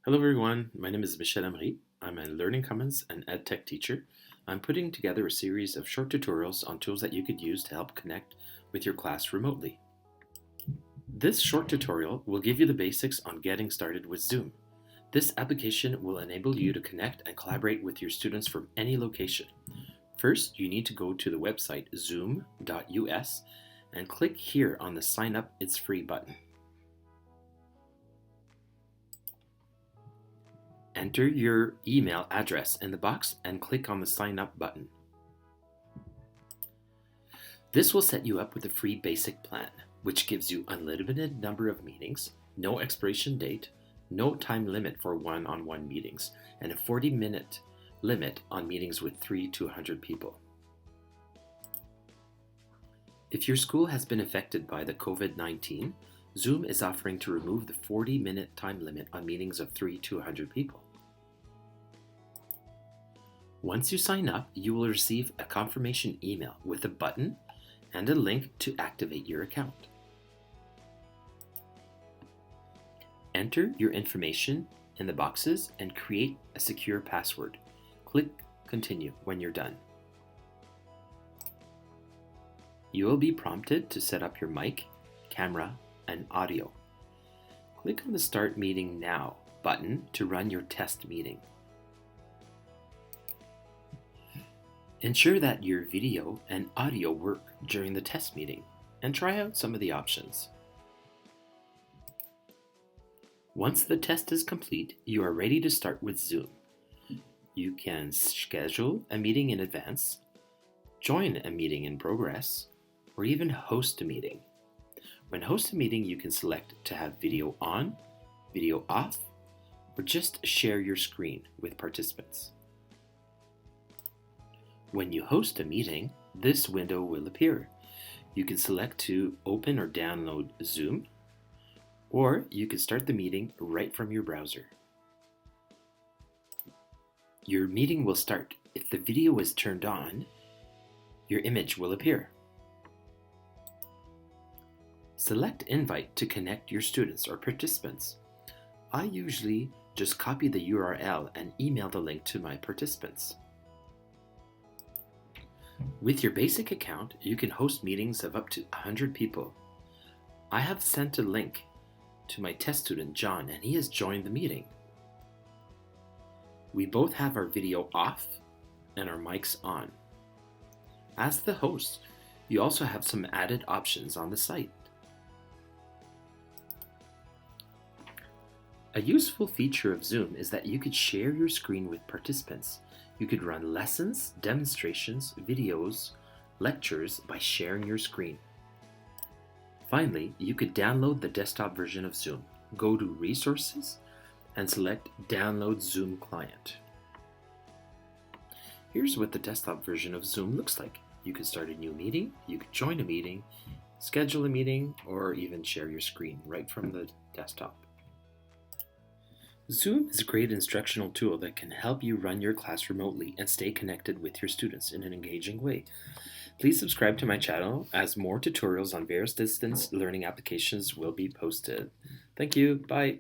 Hello everyone, my name is Michel Amri. I'm a Learning Commons and EdTech teacher. I'm putting together a series of short tutorials on tools that you could use to help connect with your class remotely. This short tutorial will give you the basics on getting started with Zoom. This application will enable you to connect and collaborate with your students from any location. First, you need to go to the website zoom.us and click here on the Sign Up It's Free button. Enter your email address in the box and click on the Sign Up button. This will set you up with a free basic plan, which gives you unlimited number of meetings, no expiration date, no time limit for one-on-one meetings, and a 40-minute limit on meetings with 3 to 100 people. If your school has been affected by the COVID-19, Zoom is offering to remove the 40-minute time limit on meetings of 3 to 100 people. Once you sign up, you will receive a confirmation email with a button and a link to activate your account. Enter your information in the boxes and create a secure password. Click Continue when you're done. You will be prompted to set up your mic, camera, and audio. Click on the Start Meeting Now button to run your test meeting. Ensure that your video and audio work during the test meeting and try out some of the options. Once the test is complete, you are ready to start with Zoom. You can schedule a meeting in advance, join a meeting in progress, or even host a meeting. When host a meeting, you can select to have video on, video off, or just share your screen with participants. When you host a meeting, this window will appear. You can select to open or download Zoom, or you can start the meeting right from your browser. Your meeting will start. If the video is turned on, your image will appear. Select Invite to connect your students or participants. I usually just copy the URL and email the link to my participants. With your basic account, you can host meetings of up to 100 people. I have sent a link to my test student John and he has joined the meeting. We both have our video off and our mics on. As the host, you also have some added options on the site. A useful feature of Zoom is that you could share your screen with participants. You could run lessons, demonstrations, videos, lectures by sharing your screen. Finally, you could download the desktop version of Zoom. Go to Resources and select Download Zoom Client. Here's what the desktop version of Zoom looks like. You can start a new meeting, you could join a meeting, schedule a meeting, or even share your screen right from the desktop. Zoom is a great instructional tool that can help you run your class remotely and stay connected with your students in an engaging way. Please subscribe to my channel as more tutorials on various distance learning applications will be posted. Thank you. Bye.